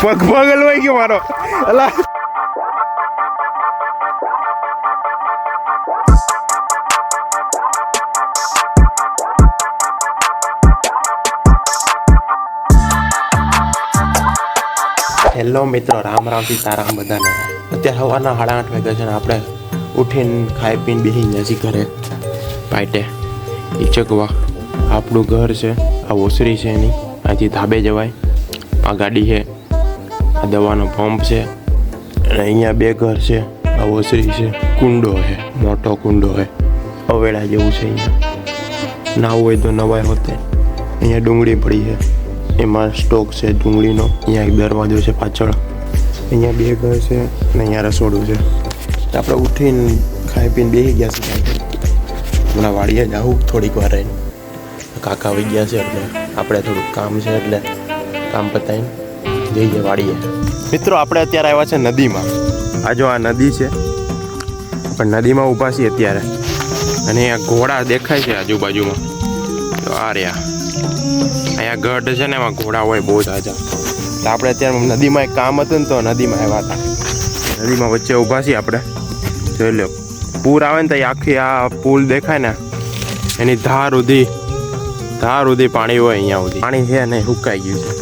પગ હલવાઈ ગયો મારો. અલા હેલો મિત્રો, રામ રામ સીતારામ બધાને. અત્યારે સવારના 8:30 વાગ્યા છે ને આપણે ઉઠીને ખાઈ પીને બેસી ગયા છીએ ઘરે પાટે ઈચકવા. આપણું ઘર છે, આ ઓસરી છે એની, અહીંથી ધાબે જવાય. આ ગાડી છે, આ દવાનો પંપ છે, અને અહીંયા બે ઘર છે. આ ઓસરી છે, કુંડો છે, મોટો કુંડો છે, અવેડા જેવું છે. અહીંયા નાવું હોય તો નવાય હોતે. અહીંયા ડુંગળી પડી છે, એમાં સ્ટોક છે ડુંગળીનો. અહીંયા એક દરવાજો છે પાછળ. અહીંયા બે ઘર છે અને અહીંયા રસોડું છે. આપણે ઉઠીને ખાઈ પીને બેસી ગયા છીએ. હમણાં વાડીએ જ આવું થોડીક વાર રહીને. કાકા આવી ગયા છે એટલે આપણે થોડુંક કામ છે એટલે કામ પતાવીને જઈએ વાડીએ. મિત્રો, આપણે અત્યારે આવ્યા છે નદીમાં. આ જો આ નદી છે, પણ નદીમાં ઊભા છીએ અત્યારે. અને અહીંયા ઘોડા દેખાય છે આજુબાજુમાં. તો આ રહ્યા અહીંયા ગઢ છે ને, એમાં ઘોડા હોય બહુ તાજા. તો આપણે અત્યારે નદીમાં એક કામ હતું ને, તો નદીમાં આવ્યા હતા. નદીમાં વચ્ચે ઊભા છીએ આપણે. જોઈ લો, પૂર આવે ને તો આખી આ પુલ દેખાય ને, એની ધાર સુધી પાણી હોય. અહીંયા સુધી પાણી છે ને સુકાઈ ગયું છે.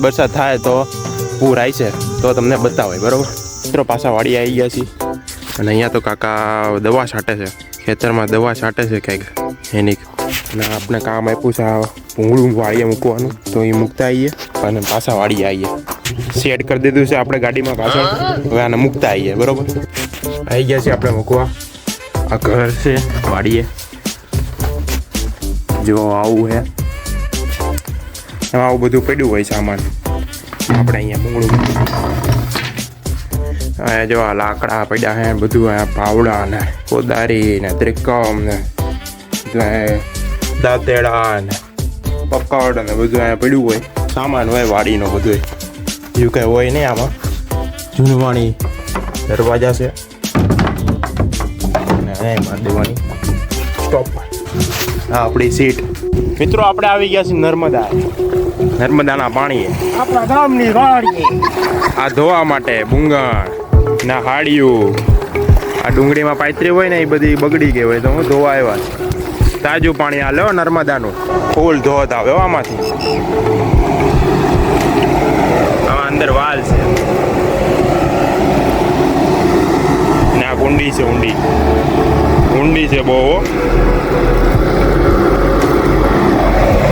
વરસાદ થાય તો પૂર આવી છે તો તમને બતાવે. બરાબર મિત્રો, પાછા વાડી આવી ગયા છીએ. અને અહીંયા તો કાકા દવા છાંટે છે, ખેતરમાં દવા છાંટે છે કંઈક એની. અને આપણે કામ આપ્યું છે આ ભૂંગળું વાળીએ મૂકવાનું, તો એ મૂકતા આવીએ અને પાછા વાળીએ આવીએ. સેટ કરી દીધું છે આપણે ગાડીમાં પાછળ. હવે આને મૂકતા આવીએ. બરાબર, આવી ગયા છે આપણે મૂકવા. આ ઘર છે વાડીએ, જો આવું છે. એમાં આવું બધું પડ્યું હોય સામાન. આપણે અહીંયા ભૂંગળું, અહીંયા જો આ લાકડા પડ્યા છે બધું. અહીંયા પાવડા ને કોદારી ને ત્રિકમ ને દાંતેડા ને પકડ ને બધું અહીંયા પડ્યું હોય. સામાન હોય વાડીનો બધું. એવું કંઈ હોય નહીં આમાં. જૂનવાણી દરવાજા છે અને અહીંયા દેવાની સ્ટોપ. હા, આપણી સીટ. મિત્રો, આપણે આવી ગયા છીએ નર્મદાના પાણીએ, આપણા ગામની વાડીએ. આ ધોવા માટે બુંગણ ના હાડિયું, આ ડુંગળીમાં પાથરી હોય ને એ બધી બગડી ગઈ હોય તો હું ધોવા આવ્યા છે. તાજું પાણી આ લો નર્મદાનું, ફૂલ ધોત આવે આમાંથી. આમાં અંદર વાલ છે ને આ કુંડી છે, ઊંડી છે બહુ.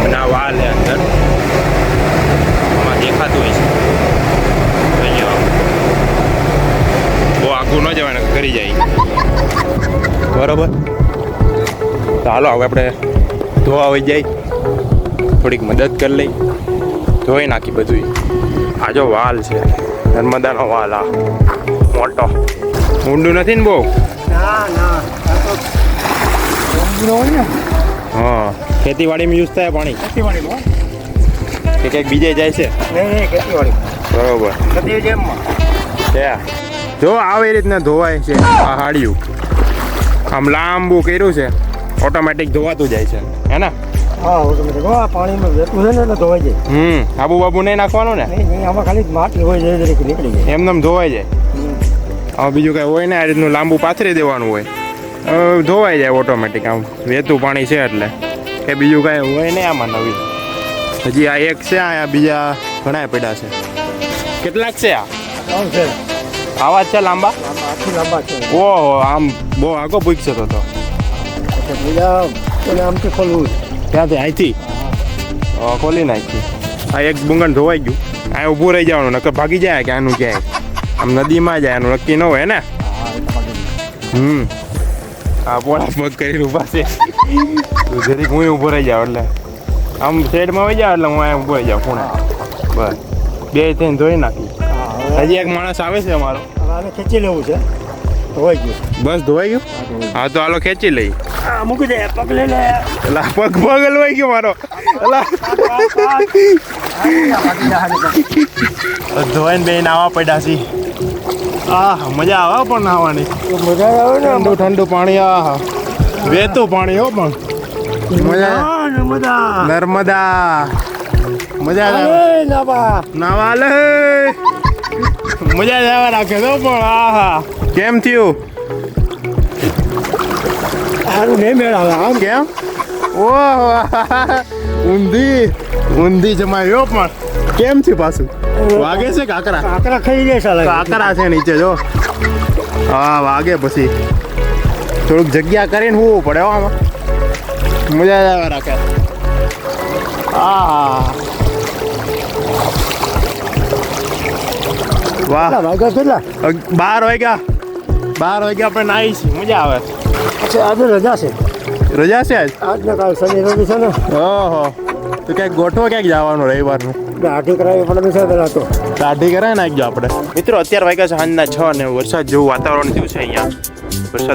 અને આ વાલ છે અંદર, આમાં દેખાતું હોય છે. બહુ આખું ન જવાય, કરી જાય. બરોબર, તો હાલો હવે આપણે ધોવા આવી જાય, થોડીક મદદ કરી લઈ, ધોઈ નાખી બધું. આ જો વાલ છે, નર્મદાનો વાલ. આ મોટો, ઊંડું નથી ને બહુ? હા, ખેતીવાડીમાં યુઝ થાય પાણી કે કંઈક બીજે જાય છે? બરોબર, જો આવી રીતના ધોવાય છે. આ હાડિયું આમ લાંબુ કર્યું છે, ઓટોમેટિક ધોવાતું જાય છે, હે ને? હા, ઓટોમેટિક. પાણીમાં વેતું છે ને એટલે ધોવાઈ જાય. આબુ બાબુ નહીં નાખવાનું ને? નહીં, આમાં ખાલી માટી હોય જાય, નીકળી જાય. એમને ધોવાઈ જાય. હવે બીજું કાંઈ હોય ને, આ રીતનું લાંબુ પાથરી દેવાનું હોય, ધોવાઈ જાય ઓટોમેટિક. આમ વેતું પાણી છે એટલે કે બીજું કાંઈ હોય નહીં આમાં નવી. હજી આ એક છે, અહીંયા બીજા ઘણા પડ્યા છે. કેટલાક છે આ? આવા જ છે લાંબા? લાંબા છે. ઓહો, આમ બહુ આગો પૂછશે તો. આમથી ખોલવું ત્યાંથી અહીંથી ખોલી નાખી. આ એક બુંગણ ધોવાઈ ગયું. આ ઊભું રહી જવાનું, નકર ભાગી જાય કે આનું ક્યાંય આમ નદીમાં જાય, આનું નક્કી ન હોય ને. આ પોળા પગ કરીને ઊભા છે. જરીક હું ઊભો રહી જાઉં એટલે આમ સાઈડમાં આવી જાવ એટલે હું અહીંયા ઊભો રહી જાઉં ખૂણે. બસ, બે થઈને ધોઈ નાખી. હજી એક માણસ આવે છે અમારો, ખેંચી લેવું છે. ધોવાઈ ગયું. બસ ધોવાઈ ગયું. હા, તો હાલો ખેંચી લઈ. મૂકી દે, પગ લઈ લે. એલા પગ હલવાઈ ગયો મારો. એલા ધોઈને બે નાવા પડ્યા છે. મજા આવે પણ નાવાની. મજા આવે ને, ઠંડુ ઠંડુ પાણી. વેતું પાણી હો, પણ મજા. નર્મદા નર્મદા મજા જ આવે અરે નાબા નાવા લે મજા જ આવે રાખે તો પણ આહા કેમ થયું સારું નહીં મેળ આવે આમ કેમ ઓહો ઊંધી જમાયો પણ કેમ થયું પાછું વાગે છે કાકરા કાકરા ખાઈ જાય સાલા કાકરા છે નીચે જો હા વાગે પછી થોડુંક જગ્યા કરીને હોવું પડે હો આમાં મજા જ આવે રાખે હા વાહ કેટલા વાગ્યા કેટલા 12 વાગ્યા આપણે નાહી છીએ મજા આવે પછી આજે રજા છે રજા છે આજ આજને કાલ શનિ રવિ છે ને ઓહો તો ક્યાંક ગોઠવો ક્યાંક જવાનું રવિવારનું દાઢી કરાવી પડે છે પેલા તો દાઢી કરાય નાખજો આપણે મિત્રો અત્યારે વાગ્યા છે સાંજના 6 ને વરસાદ જેવું વાતાવરણ થયું છે અહીંયા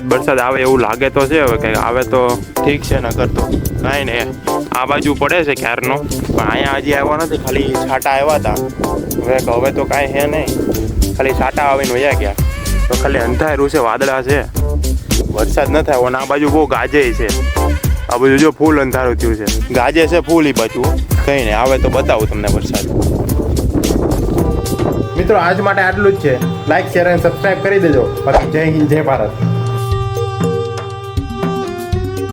વરસાદ આવે એવું લાગે તો છે હવે કંઈક આવે તો ઠીક છે નકર તો કાંઈ નહીં આ બાજુ પડે છે ક્યારનો પણ અહીંયા હજી આવ્યો નથી ખાલી છાંટા આવ્યા હતા હવે તો કાંઈ છે નહીં ખાલી છાંટા આવીને વયા ગયા તો ખાલી અંધારું છે વાદળા છે વરસાદ ન થાય અને આ બાજુ બહુ ગાજે છે આ બાજુ જો ફૂલ અંધારું થયું છે ગાજે છે ફૂલ એ બાજુ કંઈ નહીં આવે તો બતાવું તમને વરસાદ મિત્રો આજ માટે આટલું જ છે લાઈક શેર અને સબસ્ક્રાઈબ કરી દેજો બાકી જય હિન્દ જય ભારત